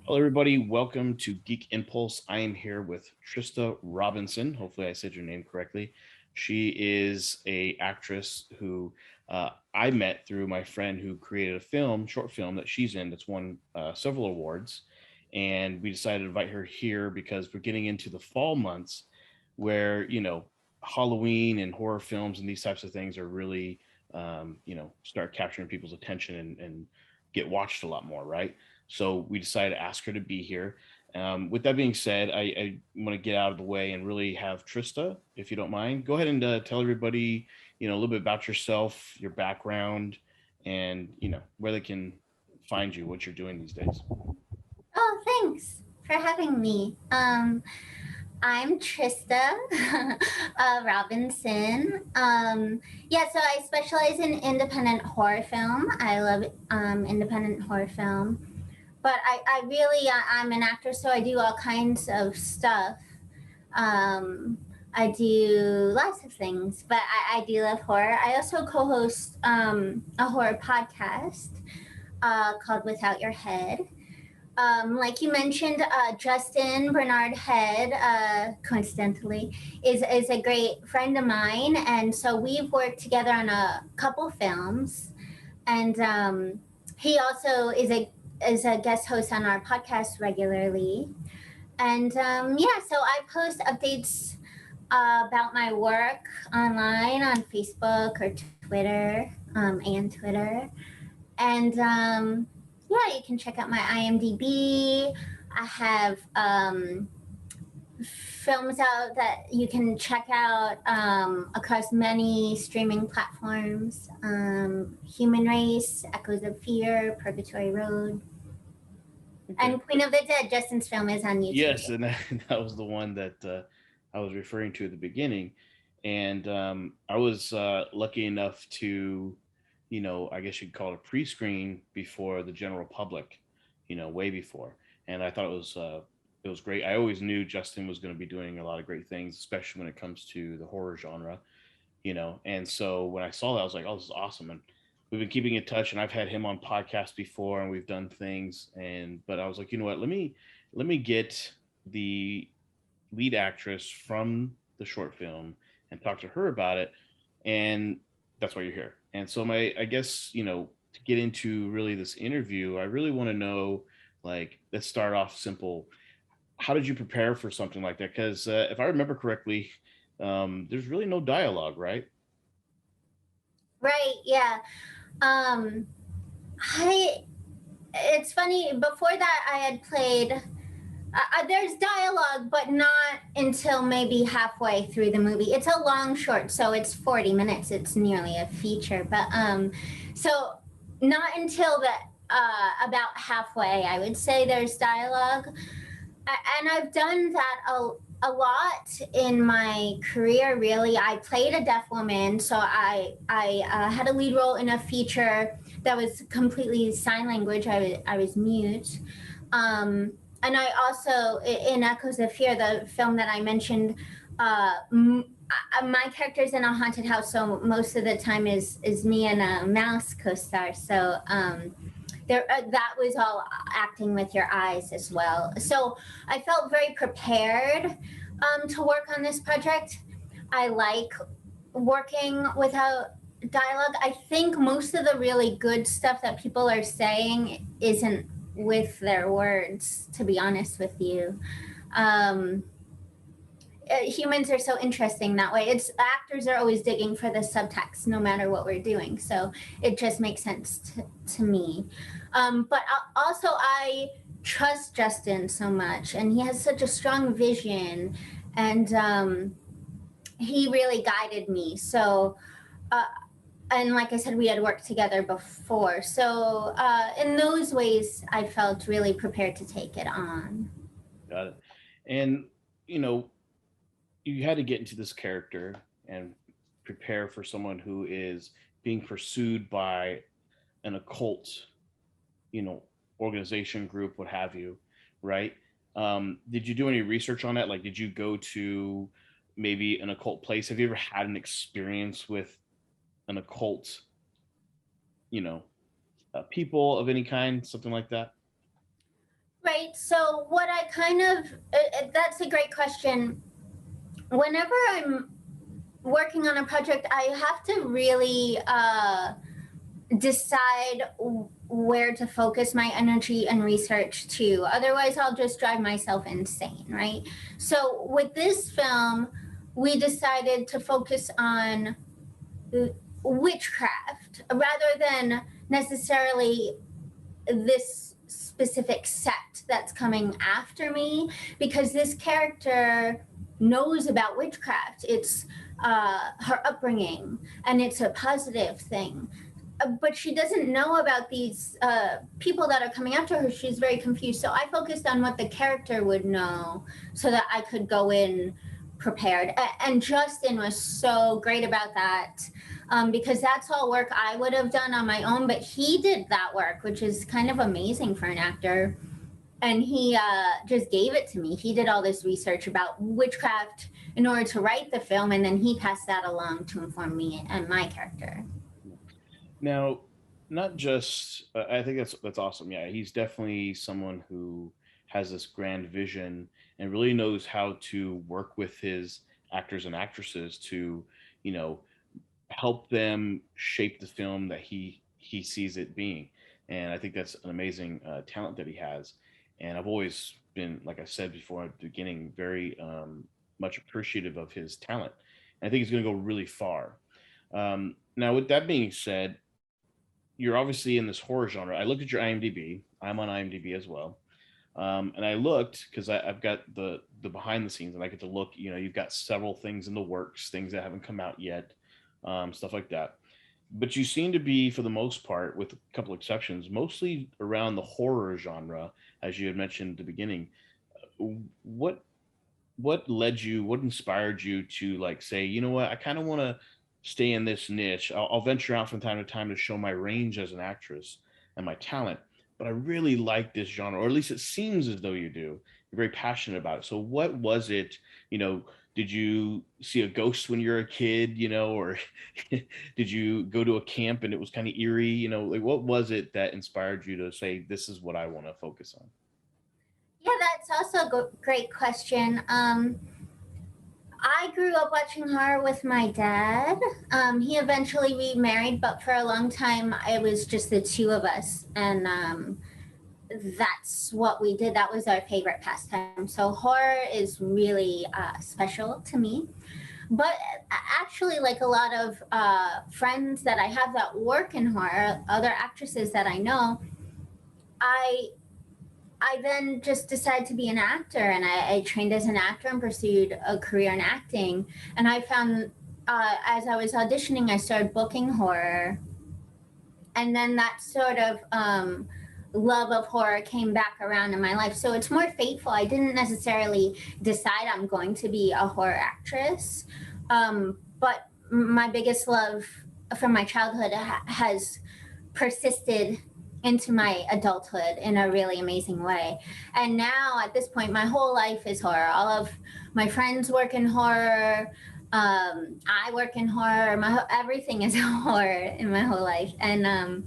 Hello, everybody. Welcome to Geek Impulse. I am here with Trista Robinson. Hopefully, I said your name correctly. She is a actress who I met through my friend who created a short film that she's in that's won several awards. And we decided to invite her here because we're getting into the fall months where, Halloween and horror films and these types of things are really, start capturing people's attention and get watched a lot more, right? So we decided to ask her to be here. With that being said, I want to get out of the way and really have Trista, if you don't mind, go ahead and tell everybody, a little bit about yourself, your background, and where they can find you, what you're doing these days. Oh, thanks for having me. I'm Trista Robinson. Yeah, so I specialize in independent horror film. I love independent horror film. But I'm an actor, so I do all kinds of stuff. Um, I do lots of things, but I do love horror. I also co host a horror podcast called Without Your Head. Like you mentioned, Justin Bernard Head, coincidentally, is a great friend of mine, and so we've worked together on a couple films, and he also is a guest host on our podcast regularly, and yeah, so I post updates about my work online on Facebook or Twitter, and yeah, you can check out my IMDb. I have films out that you can check out across many streaming platforms. Human Race, Echoes of Fear, Purgatory Road, Okay. and Queen of the Dead. Justin's film is on YouTube. Yes, and that was the one that I was referring to at the beginning, and I was lucky enough to, I guess you'd call it a pre-screen before the general public, way before, and I thought it was great. I always knew Justin was going to be doing a lot of great things, especially when it comes to the horror genre, and so when I saw that, I was like, oh, this is awesome, and we've been keeping in touch, and I've had him on podcasts before, and we've done things, but I was like, you know what, let me get the lead actress from the short film and talk to her about it, and that's why you're here. And so I guess, to get into really this interview, I really want to know, like, let's start off simple. How did you prepare for something like that? Because if I remember correctly, there's really no dialogue, right? Right? Yeah. Um, I. It's funny. Before that, I had played there's dialogue, but not until maybe halfway through the movie. It's a long short, so it's 40 minutes. It's nearly a feature, but so not until the about halfway, I would say there's dialogue, and I've done that a lot in my career. Really, I played a deaf woman, so I had a lead role in a feature that was completely sign language. I was mute. And I also, in Echoes of Fear, the film that I mentioned, my character's in a haunted house, so most of the time is me and a mouse co-star. So that was all acting with your eyes as well. So I felt very prepared to work on this project. I like working without dialogue. I think most of the really good stuff that people are saying isn't with their words, to be honest with you. Um, Humans are so interesting that way. It's actors are always digging for the subtext, no matter what we're doing. So it just makes sense to me. But also, I trust Justin so much, and he has such a strong vision, and he really guided me. So uh, and like I said, we had worked together before. So in those ways, I felt really prepared to take it on. Got it. And you know, you had to get into this character and prepare for someone who is being pursued by an occult, you know, organization, group, what have you, right? Did you do any research on that? Like, did you go to maybe an occult place? Have you ever had an experience with an occult, you know, people of any kind, something like that? Right. So what I kind of that's a great question. Whenever I'm working on a project, I have to really decide where to focus my energy and research to. Otherwise, I'll just drive myself insane, right? So with this film, we decided to focus on witchcraft rather than necessarily this specific sect that's coming after me, because this character knows about witchcraft. It's her upbringing, and it's a positive thing. But she doesn't know about these people that are coming after her. She's very confused. So I focused on what the character would know so that I could go in prepared. And Justin was so great about that, because that's all work I would have done on my own. But he did that work, which is kind of amazing for an actor. And he just gave it to me. He did all this research about witchcraft in order to write the film, and then he passed that along to inform me and my character. Now, not just I think that's awesome. Yeah, he's definitely someone who has this grand vision and really knows how to work with his actors and actresses to, you know, help them shape the film that he sees it being. And I think that's an amazing talent that he has. And I've always been, like I said before at the beginning, very much appreciative of his talent. And I think he's going to go really far. Now, with that being said, you're obviously in this horror genre. I looked at your IMDb. I'm on IMDb as well. And I looked because I've got the behind the scenes, and I get to look. You know, you've got several things in the works, things that haven't come out yet, stuff like that. But you seem to be, for the most part, with a couple exceptions, mostly around the horror genre, as you had mentioned at the beginning. What what led you? What inspired you to like say, you know what, I kind of want to stay in this niche. I'll venture out from time to time to show my range as an actress and my talent, but I really like this genre, or at least it seems as though you do. You're very passionate about it. So what was it? You know, did you see a ghost when you were a kid? You know, or did you go to a camp and it was kind of eerie? You know, like what was it that inspired you to say this is what I want to focus on? Yeah, that's also a great question. I grew up watching horror with my dad. He eventually remarried, but for a long time, it was just the two of us. And that's what we did. That was our favorite pastime. So horror is really special to me. But actually, like a lot of friends that I have that work in horror, other actresses that I know, I I then just decided to be an actor, and I trained as an actor and pursued a career in acting. And I found as I was auditioning, I started booking horror, and then that sort of love of horror came back around in my life. So it's more fateful. I didn't necessarily decide I'm going to be a horror actress, but my biggest love from my childhood has persisted into my adulthood in a really amazing way. And now at this point, my whole life is horror. All of my friends work in horror. I work in horror. Everything is horror in my whole life. And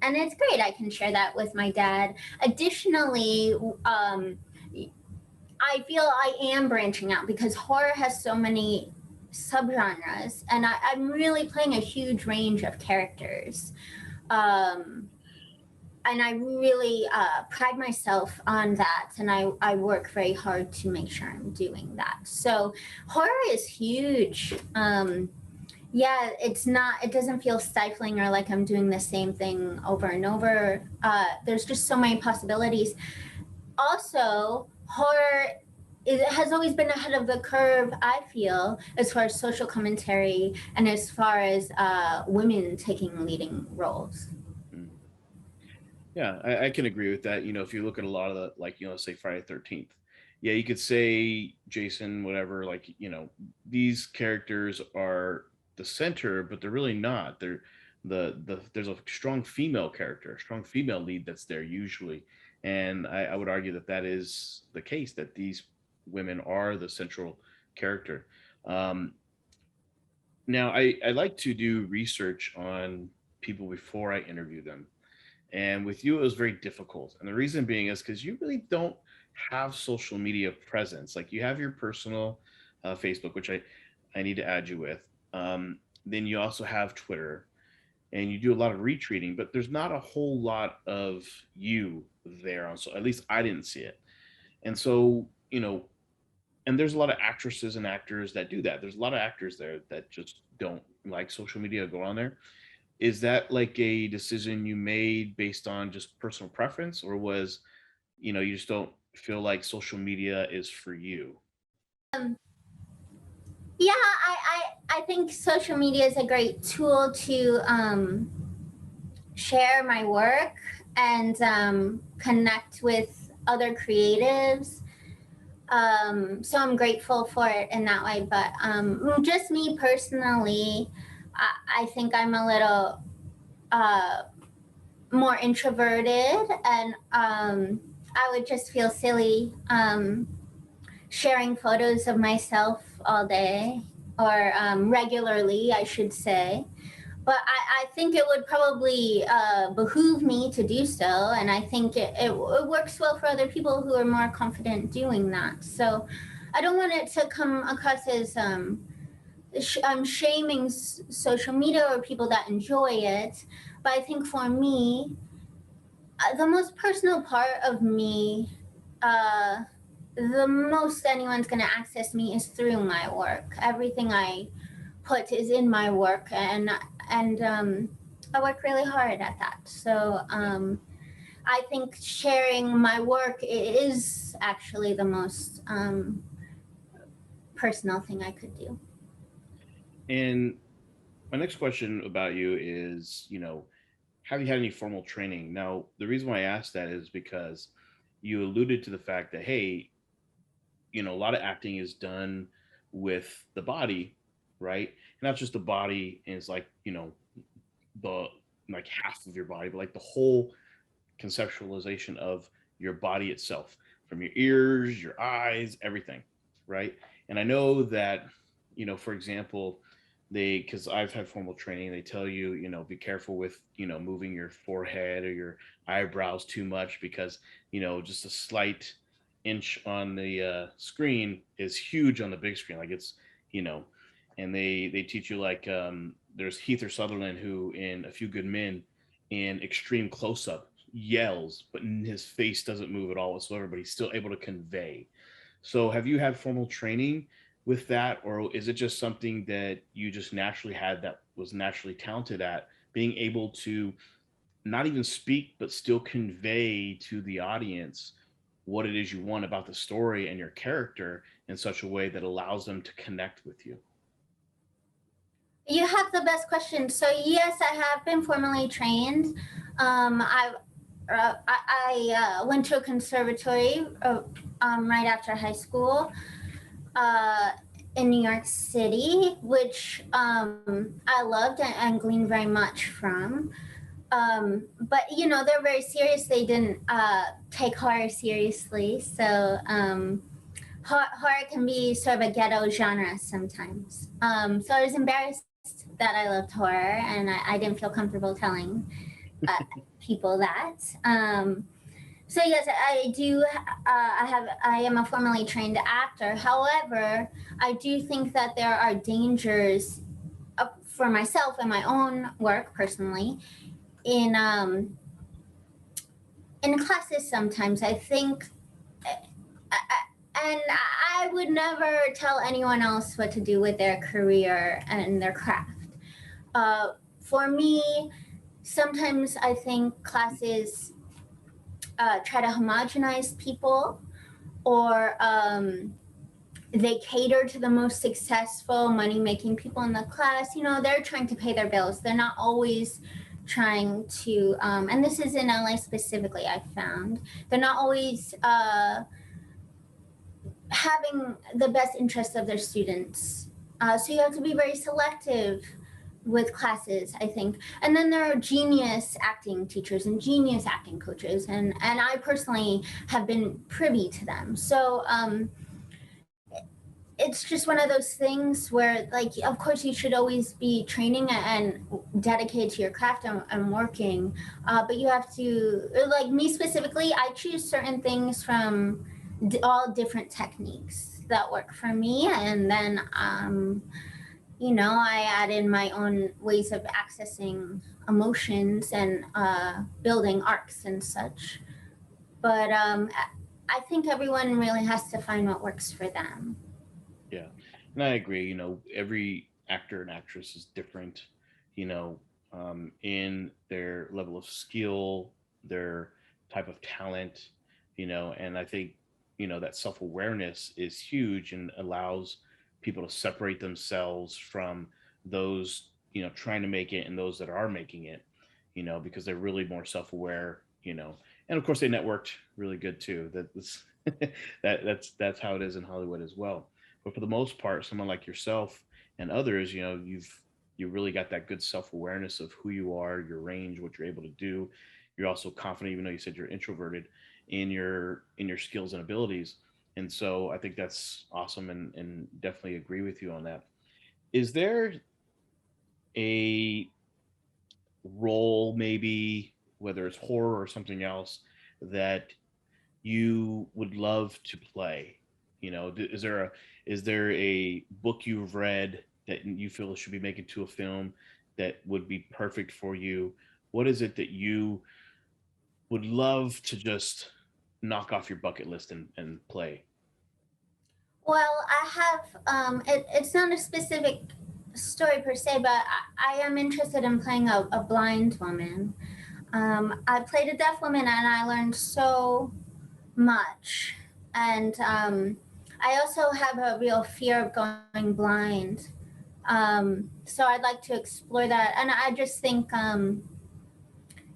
it's great. I can share that with my dad. Additionally, I feel I am branching out because horror has so many subgenres, and I'm really playing a huge range of characters. Um, and I really pride myself on that, and I work very hard to make sure I'm doing that. So horror is huge. Yeah, it doesn't feel stifling or like I'm doing the same thing over and over. There's just so many possibilities. Also, horror it has always been ahead of the curve, I feel, as far as social commentary and as far as women taking leading roles. Mm. Yeah, I can agree with that. You know, if you look at a lot of the, like, you know, say Friday 13th, yeah, you could say Jason, whatever, like, you know, these characters are the center, but they're really not. They're there's a strong female character, a strong female lead that's there usually. And I would argue that that is the case, that these women are the central character. Um, Now, I like to do research on people before I interview them, And with you, it was very difficult. And the reason being is because you really don't have social media presence. Like you have your personal Facebook, which I need to add you with. Then you also have Twitter, and you do a lot of retweeting, but there's not a whole lot of you there on, so at least I didn't see it. And so, and there's a lot of actresses and actors that do that. There's a lot of actors there that just don't like social media, go on there. Is that like a decision you made based on just personal preference, or was, you just don't feel like social media is for you? Um, yeah, I think social media is a great tool to share my work and connect with other creatives. So I'm grateful for it in that way. But just me personally, I think I'm a little more introverted, and I would just feel silly sharing photos of myself all day, or regularly, I should say. But I think it would probably behoove me to do so. And I think it works well for other people who are more confident doing that. So I don't want it to come across as I'm shaming social media or people that enjoy it. But I think for me, the most personal part of me, the most anyone's going to access me is through my work. Everything I put is in my work, and I work really hard at that. So I think sharing my work is actually the most personal thing I could do. And my next question about you is, have you had any formal training? Now, the reason why I asked that is because you alluded to the fact that, hey, a lot of acting is done with the body, right? And not just the body is like, the like half of your body, but like the whole conceptualization of your body itself, from your ears, your eyes, everything, right? And I know that, for example, because I've had formal training, they tell you, be careful with, moving your forehead or your eyebrows too much, because, just a slight inch on the screen is huge on the big screen. Like it's, you know, and they teach you like there's Heather Sutherland who in A Few Good Men in extreme close up yells, but his face doesn't move at all whatsoever, but he's still able to convey. So have you had formal training with that, or is it just something that you just naturally had, that was naturally talented at being able to not even speak, but still convey to the audience what it is you want about the story and your character in such a way that allows them to connect with you? You have the best question. So yes, I have been formally trained. I went to a conservatory right after high school in New York City, which I loved and gleaned very much from. But they're very serious. They didn't take horror seriously, so horror can be sort of a ghetto genre sometimes. So I was embarrassed that I loved horror, and I didn't feel comfortable telling people that. So yes, I do. I am a formally trained actor. However, I do think that there are dangers for myself and my own work personally in classes. Sometimes I think, and I would never tell anyone else what to do with their career and their craft. For me, sometimes I think classes try to homogenize people, or they cater to the most successful, money-making people in the class. They're trying to pay their bills. They're not always trying to, and this is in LA specifically, I found, they're not always having the best interests of their students. So you have to be very selective with classes, I think. And then there are genius acting teachers and genius acting coaches, and I personally have been privy to them. So it's just one of those things where, like, of course you should always be training and dedicated to your craft and working, but you have to, like me specifically, I choose certain things from all different techniques that work for me, and then I add in my own ways of accessing emotions and building arcs and such. But I think everyone really has to find what works for them. Yeah. And I agree, every actor and actress is different, you know, in their level of skill, their type of talent, and I think, that self awareness is huge and allows people to separate themselves from those, trying to make it and those that are making it, because they're really more self aware, and of course they networked really good too. That's how it is in Hollywood as well. But for the most part, someone like yourself and others, you really got that good self-awareness of who you are, your range, what you're able to do. You're also confident, even though you said you're introverted, in your skills and abilities. And so I think that's awesome, and definitely agree with you on that. Is there a role, maybe whether it's horror or something else, that you would love to play? Is there a book you've read that you feel should be making to a film that would be perfect for you? What is it that you would love to just knock off your bucket list and play? Well, I have, it's not a specific story per se, but I am interested in playing a blind woman. I played a deaf woman and I learned so much. And I also have a real fear of going blind. So I'd like to explore that. And I just think,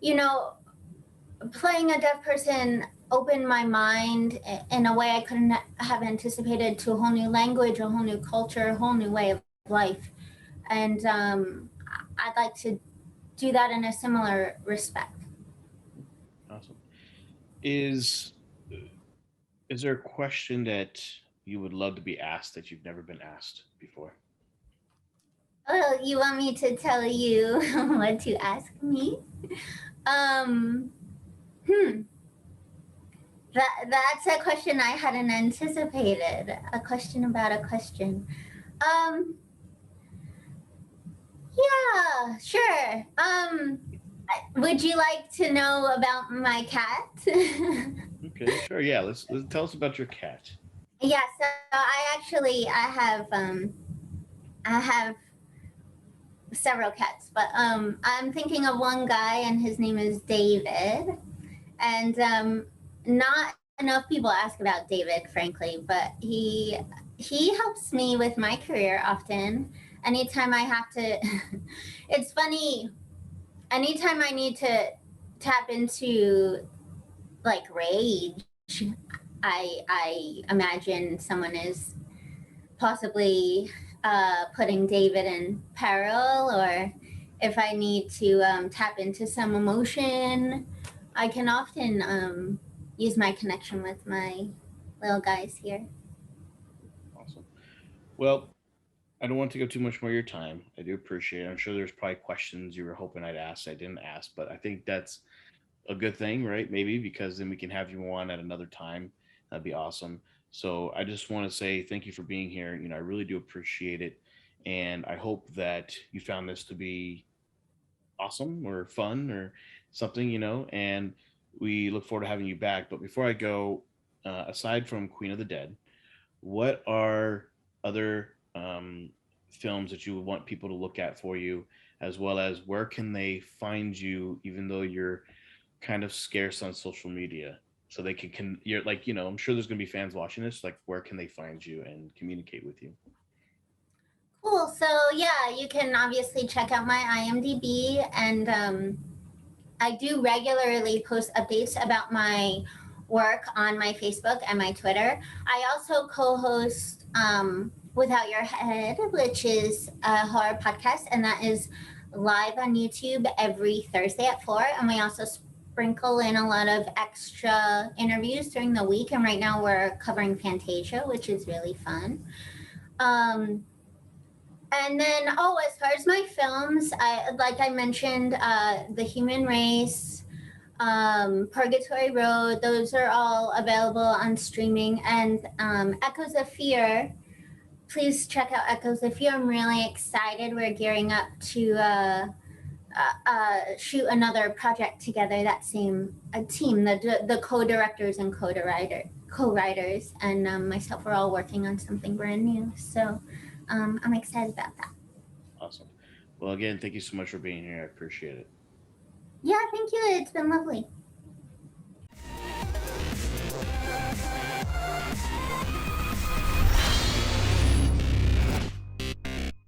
you know, playing a deaf person opened my mind in a way I couldn't have anticipated, to a whole new language, a whole new culture, a whole new way of life. And I'd like to do that in a similar respect. Awesome. Is is there a question that you would love to be asked that you've never been asked before? Well, you want me to tell you what to ask me? Um, hmm. That's a question I hadn't anticipated. A question about a question. Um, yeah, sure. Would you like to know about my cat? Okay, sure. Yeah, let's tell us about your cat. Yeah, so I have several cats, but I'm thinking of one guy, and his name is David. And not enough people ask about David, frankly, but he helps me with my career often. Anytime I have to, it's funny. Anytime I need to tap into like rage, I imagine someone is possibly putting David in peril, or if I need to tap into some emotion, I can often use my connection with my little guys here. Awesome. Well, I don't want to go too much more of your time. I do appreciate it. I'm sure there's probably questions you were hoping I'd ask I didn't ask, but I think that's a good thing, right? Maybe because then we can have you on at another time. That'd be awesome. So I just want to say thank you for being here. I really do appreciate it. And I hope that you found this to be awesome or fun or something, and we look forward to having you back. But before I go, aside from Queen of the Dead, what are other films that you would want people to look at for you, as well as where can they find you, even though you're kind of scarce on social media, so they you're like, I'm sure there's going to be fans watching this, like where can they find you and communicate with you? Cool. So yeah, you can obviously check out my IMDb, and I do regularly post updates about my work on my Facebook and my Twitter. I also co-host Without Your Head, which is a horror podcast, and that is live on YouTube every Thursday at 4. And we also sprinkle in a lot of extra interviews during the week. And right now we're covering Fantasia, which is really fun. And then, as far as my films, like I mentioned, The Human Race, Purgatory Road, those are all available on streaming. And Echoes of Fear, please check out Echoes of Fear. I'm really excited. We're gearing up to shoot another project together. That same team, the co-directors and co-writers, and myself are all working on something brand new. So I'm excited about that. Awesome. Well, again, thank you so much for being here. I appreciate it. Yeah, thank you. It's been lovely.